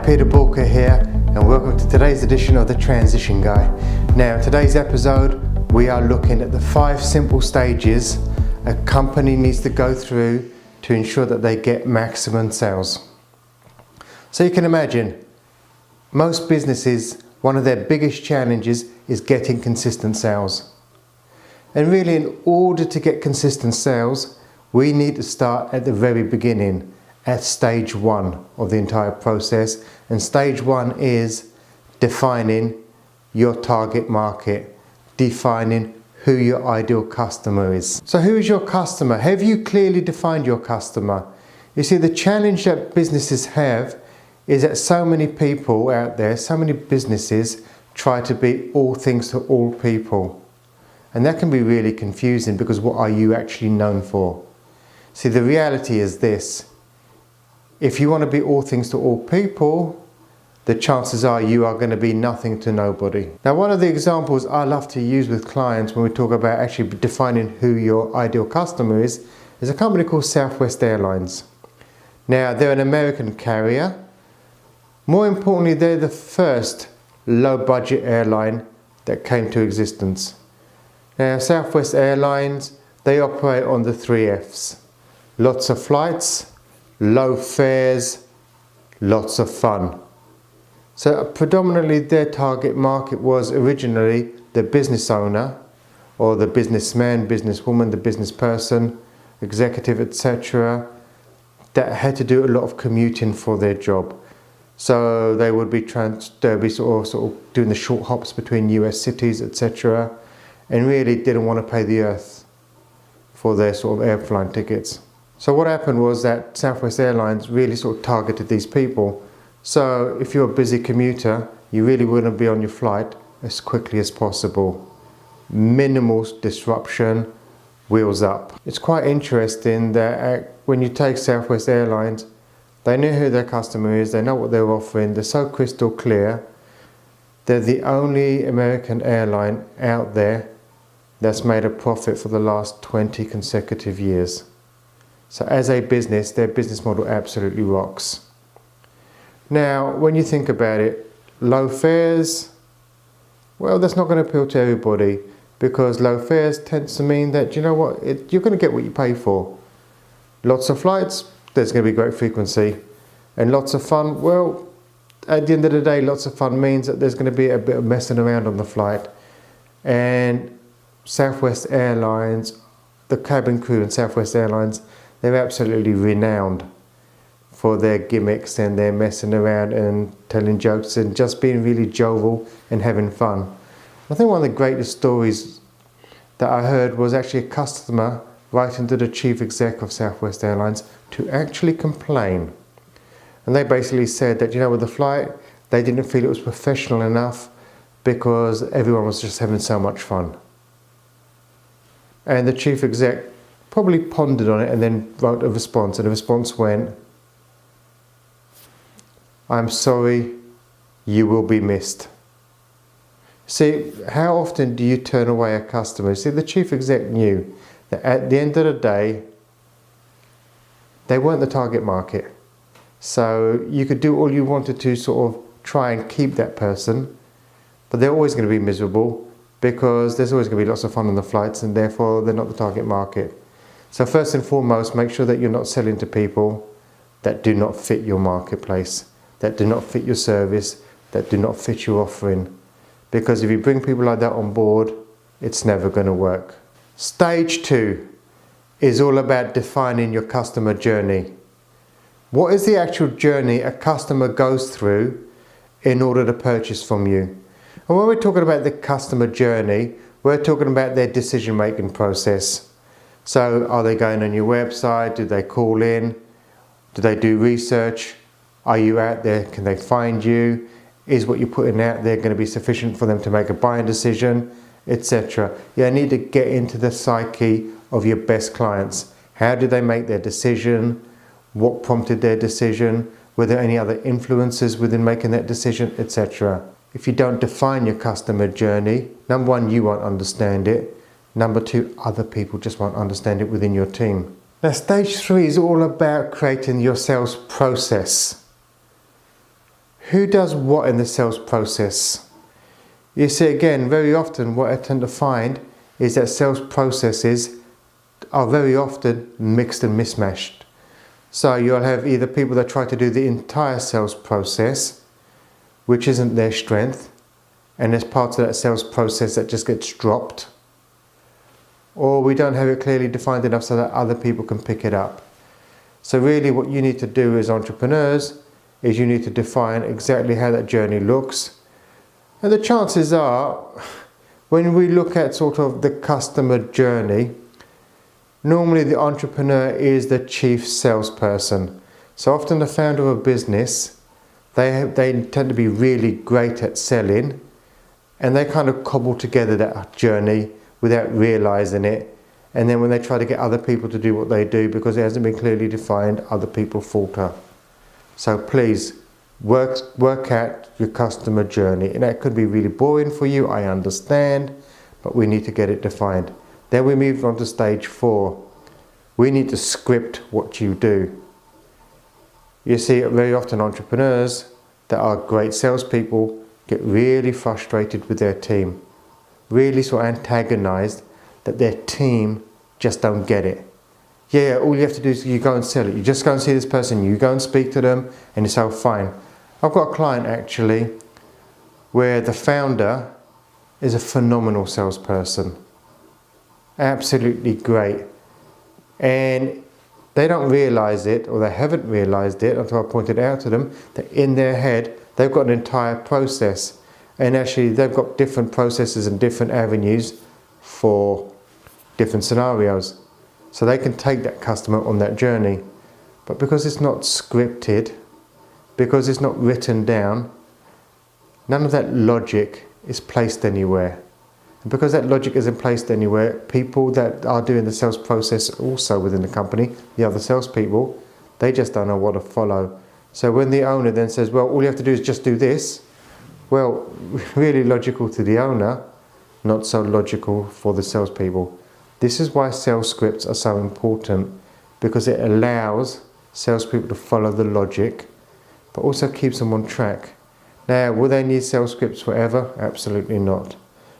Peter Boolkah here, and welcome to today's edition of The Transition Guy. Now, in today's episode, we are looking at the 5 simple stages a company needs to go through to ensure that they get maximum sales. So you can imagine, most businesses, one of their biggest challenges is getting consistent sales. And really, in order to get consistent sales, we need to start at the very beginning, at stage 1 of the entire process. And stage 1 is defining your target market, defining who your ideal customer is. So who is your customer? Have you clearly defined your customer? You see, the challenge that businesses have is that so many people out there, so many businesses try to be all things to all people. And that can be really confusing, because what are you actually known for? See, the reality is this. If you want to be all things to all people, the chances are you are going to be nothing to nobody. Now, one of the examples I love to use with clients when we talk about actually defining who your ideal customer is a company called Southwest Airlines. Now, they're an American carrier. More importantly, they're the first low-budget airline that came to existence. Now, Southwest Airlines, they operate on the 3 F's. Lots of flights, low fares, lots of fun. So predominantly their target market was originally the business owner, or the businessman, businesswoman, the business person, executive, etc., that had to do a lot of commuting for their job. So they would be sort of doing the short hops between US cities, etc., and really didn't want to pay the earth for their sort of airline tickets. So what happened was that Southwest Airlines really sort of targeted these people. So if you're a busy commuter, you really want to be on your flight as quickly as possible. Minimal disruption, wheels up. It's quite interesting that when you take Southwest Airlines, they know who their customer is, they know what they're offering, they're so crystal clear. They're the only American airline out there that's made a profit for the last 20 consecutive years. So as a business, their business model absolutely rocks. Now, when you think about it, low fares, well, that's not going to appeal to everybody, because low fares tends to mean that, you know what, you're going to get what you pay for. Lots of flights, there's going to be great frequency. And lots of fun, well, at the end of the day, lots of fun means that there's going to be a bit of messing around on the flight. And Southwest Airlines, the cabin crew in Southwest Airlines, they're absolutely renowned for their gimmicks and their messing around and telling jokes and just being really jovial and having fun. I think one of the greatest stories that I heard was actually a customer writing to the chief exec of Southwest Airlines to actually complain. And they basically said that, you know, with the flight, they didn't feel it was professional enough because everyone was just having so much fun. And the chief exec probably pondered on it and then wrote a response, and the response went, "I'm sorry, you will be missed." See, how often do you turn away a customer? See, the chief exec knew that at the end of the day, they weren't the target market. So you could do all you wanted to sort of try and keep that person, but they're always going to be miserable, because there's always going to be lots of fun on the flights, and therefore they're not the target market. So first and foremost, make sure that you're not selling to people that do not fit your marketplace, that do not fit your service, that do not fit your offering. Because if you bring people like that on board, it's never going to work. Stage 2 is all about defining your customer journey. What is the actual journey a customer goes through in order to purchase from you? And when we're talking about the customer journey, we're talking about their decision-making process. So are they going on your website? Do they call in? Do they do research? Are you out there? Can they find you? Is what you're putting out there going to be sufficient for them to make a buying decision, etc.? You need to get into the psyche of your best clients. How did they make their decision? What prompted their decision? Were there any other influences within making that decision, etc.? If you don't define your customer journey, number 1, you won't understand it. Number 2, other people just won't understand it within your team. Now, stage 3 is all about creating your sales process. Who does what in the sales process? You see, again, very often what I tend to find is that sales processes are very often mixed and mismatched. So you'll have either people that try to do the entire sales process, which isn't their strength, and there's parts of that sales process that just gets dropped, or we don't have it clearly defined enough so that other people can pick it up. So really what you need to do as entrepreneurs is you need to define exactly how that journey looks. And the chances are, when we look at sort of the customer journey, normally the entrepreneur is the chief salesperson. So often the founder of a business, they tend to be really great at selling, and they kind of cobble together that journey without realizing it. And then when they try to get other people to do what they do, because it hasn't been clearly defined, other people falter. So please, work out your customer journey. And that could be really boring for you, I understand, but we need to get it defined. Then we move on to stage 4. We need to script what you do. You see, very often entrepreneurs that are great salespeople get really frustrated with their team, really sort of antagonized that their team just don't get it. Yeah, all you have to do is you go and sell it. You just go and see this person, you go and speak to them, and it's all fine. I've got a client actually where the founder is a phenomenal salesperson. Absolutely great. And they don't realize it, or they haven't realized it until I pointed out to them that in their head they've got an entire process. And actually they've got different processes and different avenues for different scenarios. So they can take that customer on that journey. But because it's not scripted, because it's not written down, none of that logic is placed anywhere. And because that logic isn't placed anywhere, people that are doing the sales process also within the company, the other salespeople, they just don't know what to follow. So when the owner then says, well, all you have to do is just do this, well, really logical to the owner, not so logical for the salespeople. This is why sales scripts are so important, because it allows salespeople to follow the logic, but also keeps them on track. Now, will they need sales scripts forever? Absolutely not.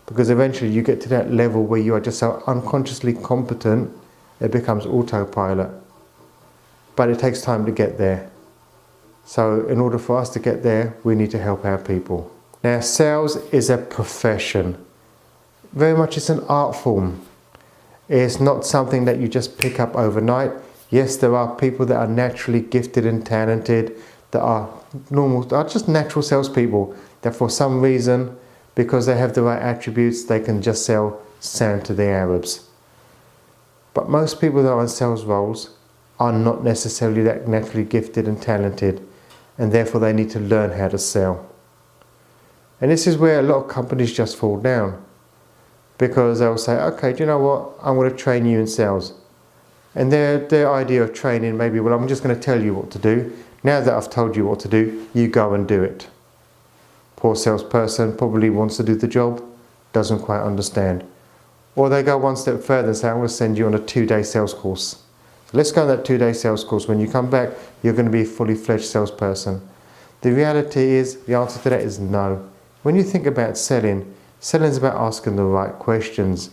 Because eventually you get to that level where you are just so unconsciously competent, it becomes autopilot. But it takes time to get there. So in order for us to get there, we need to help our people. Now, sales is a profession. Very much it's an art form. It's not something that you just pick up overnight. Yes, there are people that are naturally gifted and talented, that are just natural salespeople, that for some reason, because they have the right attributes, they can just sell sand to the Arabs. But most people that are in sales roles are not necessarily that naturally gifted and talented, and therefore they need to learn how to sell. And this is where a lot of companies just fall down, because they'll say, okay, do you know what, I'm going to train you in sales. And their idea of training may be, well, I'm just going to tell you what to do. Now that I've told you what to do, you go and do it. Poor salesperson probably wants to do the job, doesn't quite understand. Or they go one step further and say, I'm going to send you on a 2-day sales course. So let's go on that 2-day sales course. When you come back, you're going to be a fully fledged salesperson. The reality is, the answer to that is no. When you think about selling, selling is about asking the right questions,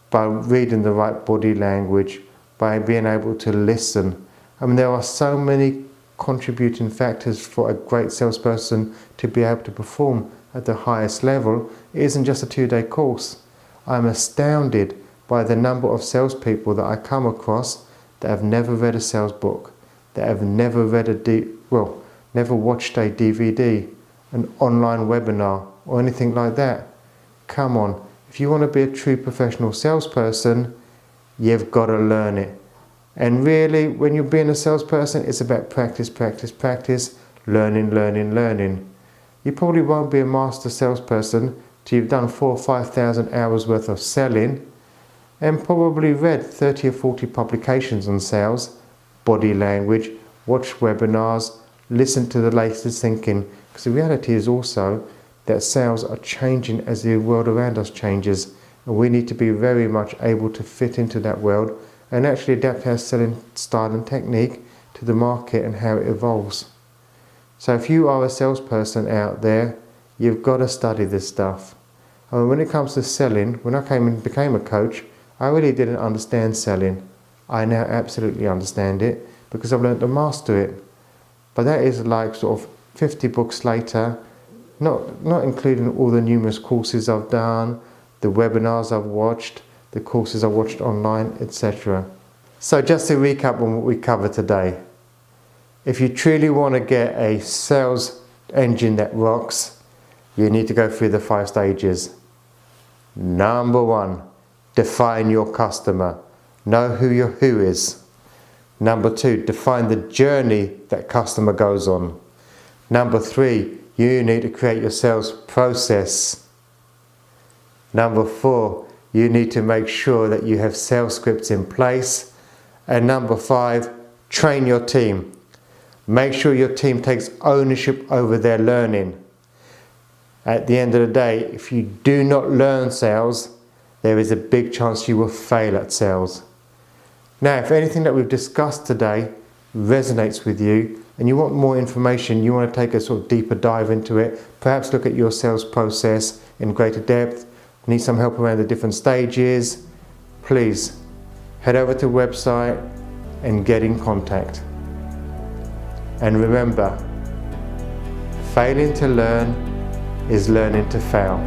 by reading the right body language, by being able to listen. I mean, there are so many contributing factors for a great salesperson to be able to perform at the highest level. It isn't just a 2-day course. I'm astounded by the number of salespeople that I come across that have never read a sales book, that have never read never watched a DVD, an online webinar, or anything like that. Come on, if you want to be a true professional salesperson, you've got to learn it. And really, when you're being a salesperson, it's about practice, practice, practice, learning, learning, learning. You probably won't be a master salesperson till you've done 4,000 or 5,000 hours worth of selling and probably read 30 or 40 publications on sales, body language, watched webinars, listened to the latest thinking. Because the reality is also that sales are changing as the world around us changes, and we need to be very much able to fit into that world and actually adapt our selling style and technique to the market and how it evolves. So if you are a salesperson out there, you've got to study this stuff. And when it comes to selling, when I came and became a coach, I really didn't understand selling. I now absolutely understand it because I've learned to master it. But that is like sort of 50 books later, not including all the numerous courses I've done, the webinars I've watched, the courses I've watched online, etc. So just to recap on what we covered today. If you truly want to get a sales engine that rocks, you need to go through the 5 stages. Number 1, define your customer. Know who your who is. Number 2, define the journey that customer goes on. Number 3, you need to create your sales process. Number 4, you need to make sure that you have sales scripts in place. And number 5, train your team. Make sure your team takes ownership over their learning. At the end of the day, if you do not learn sales, there is a big chance you will fail at sales. Now, if anything that we've discussed today resonates with you and you want more information, you want to take a sort of deeper dive into it, perhaps look at your sales process in greater depth, need some help around the different stages, please head over to the website and get in contact. And remember, failing to learn is learning to fail.